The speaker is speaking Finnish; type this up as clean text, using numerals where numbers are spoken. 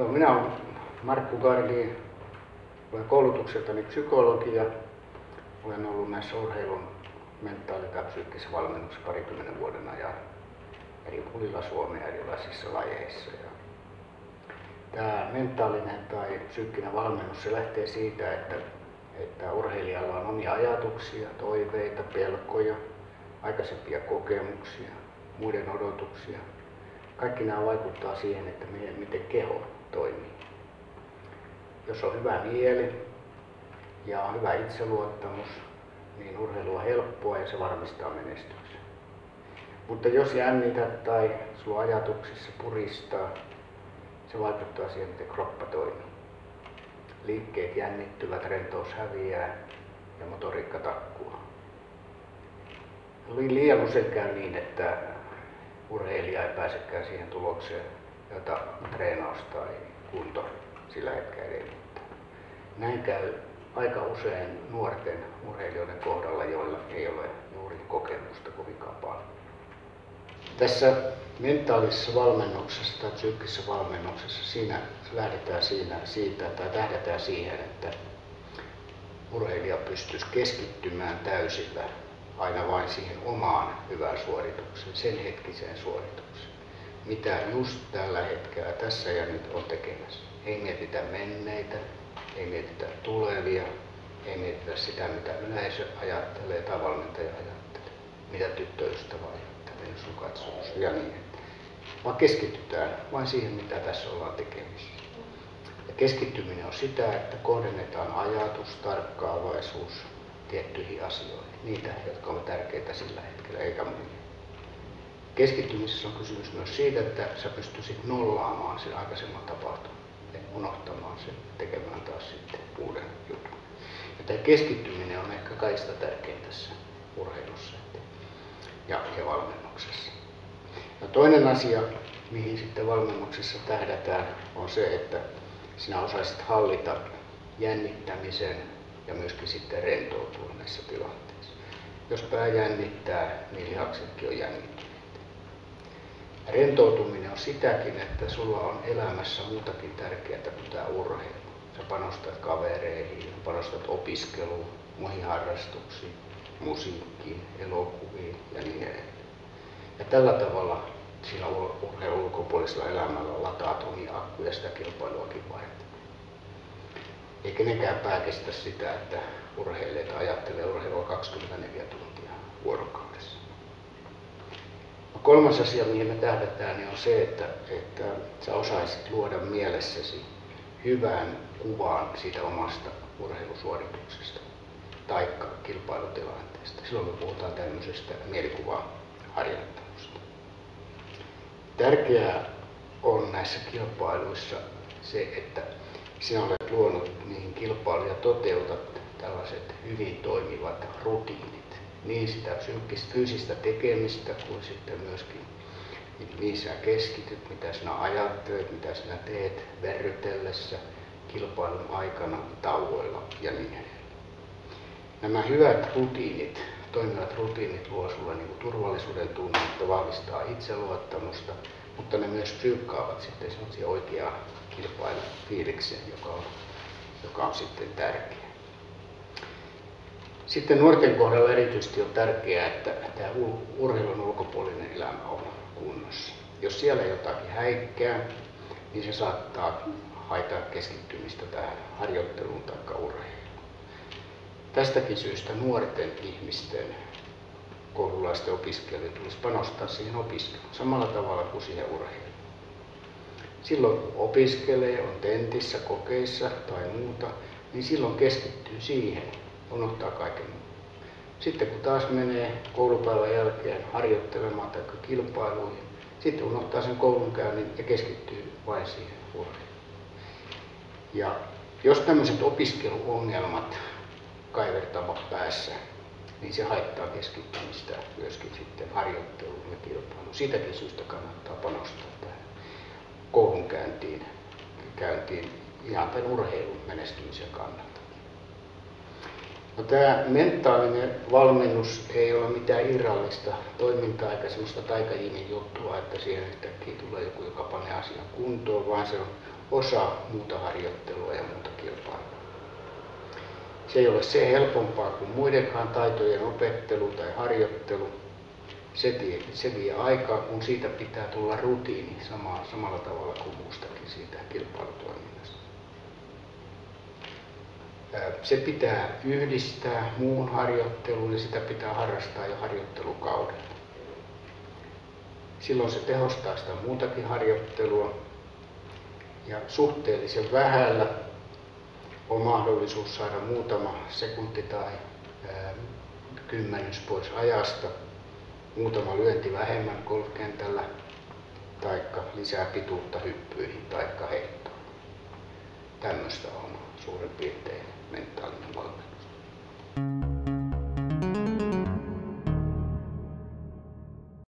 Joo, minä olen Markku Gardin, olen koulutukseltani psykologi ja olen ollut näissä urheilun mentaali- tai psyykkisessä valmennuksessa 20 vuoden ajan eri puolilla Suomea erilaisissa lajeissa. Ja tämä mentaalinen tai psyykkinen valmennus se lähtee siitä, että urheilijalla on omia ajatuksia, toiveita, pelkoja, aikaisempia kokemuksia, muiden odotuksia. Kaikki nämä vaikuttaa siihen, että miten keho toimii. Jos on hyvä mieli ja on hyvä itseluottamus, niin urheilu on helppoa ja se varmistaa menestyksen. Mutta jos jännität tai sulla ajatuksissa puristaa, se vaikuttaa siihen, miten kroppa toimii. Liikkeet jännittyvät, rentous häviää ja motoriikka takkuaa. Liian usein käy niin, että urheilija ei pääsekään siihen tulokseen, jota treenaus tai kunto sillä hetkellä edellyttää. Näin käy aika usein nuorten urheilijoiden kohdalla, joilla ei ole juuri kokemusta kovinkaan paljon. Tässä mentaalisessa valmennuksessa tai psyykkisessä valmennuksessa lähdetään siitä tai tähdätään siihen, että urheilija pystyisi keskittymään täysillä aina vain siihen omaan hyvään suoritukseen, sen hetkiseen suoritukseen. Mitä just tällä hetkellä tässä ja nyt on tekemässä. Ei mietitä menneitä, ei mietitä tulevia, ei mietitä sitä mitä yleisö ajattelee tai valmentaja ajattelee, mitä tyttöystävä ajattelee, jos on katsomus ja niin. Vaan keskitytään vain siihen mitä tässä ollaan tekemässä. Ja keskittyminen on sitä, että kohdennetaan ajatus, tarkkaavaisuus tiettyihin asioihin, niitä jotka ovat tärkeitä sillä hetkellä eikä muihin. Keskittymisessä on kysymys myös siitä, että sä pystyisit nollaamaan sen aikaisemman tapahtuman, unohtamaan sen, tekemään taas sitten uuden jutun. Ja tämä keskittyminen on ehkä kaikista tärkein tässä urheilussa ja valmennuksessa. Ja toinen asia, mihin sitten valmennuksessa tähdätään, on se, että sinä osaisit hallita jännittämisen ja myöskin sitten rentoutua näissä tilanteissa. Jos pää jännittää, niin lihaksetkin on jännittyneet. Rentoutuminen on sitäkin, että sulla on elämässä muutakin tärkeää kuin tämä urheilu. Sä panostat kavereihin, panostat opiskeluun, muihin harrastuksiin, musiikkiin, elokuviin ja niin edelleen. Ja tällä tavalla sillä urheilun ulkopuolisella elämällä lataat omia akkuja sitä kilpailuakin varten. Ei kenenkään pää kestä sitä, että urheilijat ajattelee urheilua 24 tuntia vuorokaudessa. Kolmas asia, mihin me tähdätään, niin on se, että sä osaisit luoda mielessäsi hyvän kuvan siitä omasta urheilusuorituksesta tai kilpailutilanteesta. Silloin me puhutaan tämmöisestä mielikuvaharjoittelusta. Tärkeää on näissä kilpailuissa se, että sinä olet luonut niihin kilpailuihin ja toteutat tällaiset hyvin toimivat rutiinit. Niin sitä fyysistä tekemistä kuin sitten myöskin mihin sinä keskityt, mitä sinä ajattelet, mitä sinä teet verrytellessä, kilpailun aikana, tauoilla ja niin edelleen. Nämä hyvät rutiinit, toimivat rutiinit luo sinulle niin turvallisuuden tunnetta, vahvistaa itseluottamusta, mutta ne myös psyykkaavat sitten sellaisia oikeaa kilpailufiilikseen, joka on sitten tärkeä. Sitten nuorten kohdalla erityisesti on tärkeää, että tämä urheilun ulkopuolinen elämä on kunnossa. Jos siellä jotakin häikkää, niin se saattaa haittaa keskittymistä tähän harjoitteluun tai urheiluun. Tästäkin syystä nuorten ihmisten, koululaisten opiskelijoiden tulisi panostaa siihen opiskeluun samalla tavalla kuin siihen urheiluun. Silloin opiskelee, on tentissä, kokeissa tai muuta, niin silloin keskittyy siihen. Unohtaa kaiken muun. Sitten kun taas menee koulupäivän jälkeen harjoittelemaan tai kilpailuihin, sitten unohtaa sen koulunkäynnin ja keskittyy vain siihen urheiluun. Ja jos tämmöiset opiskeluongelmat kaivertavat päässä, niin se haittaa keskittymistä myöskin sitten harjoitteluun ja kilpailuun. Siitäkin syystä kannattaa panostaa tähän koulunkäyntiin ihan tämän urheilun menestymisen kannalta. No, tämä mentaalinen valmennus ei ole mitään irrallista toimintaa eikä sellaista taikajimin juttua, että siihen yhtäkkiä tulee joku, joka panee asian kuntoon, vaan se on osa muuta harjoittelua ja muuta kilpailua. Se ei ole se helpompaa kuin muidenkaan taitojen opettelu tai harjoittelu. Se vie aikaa, kun siitä pitää tulla rutiini samalla tavalla kuin muustakin siitä kilpailutoiminnasta. Se pitää yhdistää muun harjoitteluun ja sitä pitää harrastaa jo harjoittelukaudella. Silloin se tehostaa sitä muutakin harjoittelua ja suhteellisen vähällä on mahdollisuus saada muutama sekunti tai kymmenys pois ajasta, muutama lyönti vähemmän golfkentällä, taikka lisää pituutta hyppyihin taikka heittoon. Tämmöistä on suurin piirtein mentaalinen valmennus.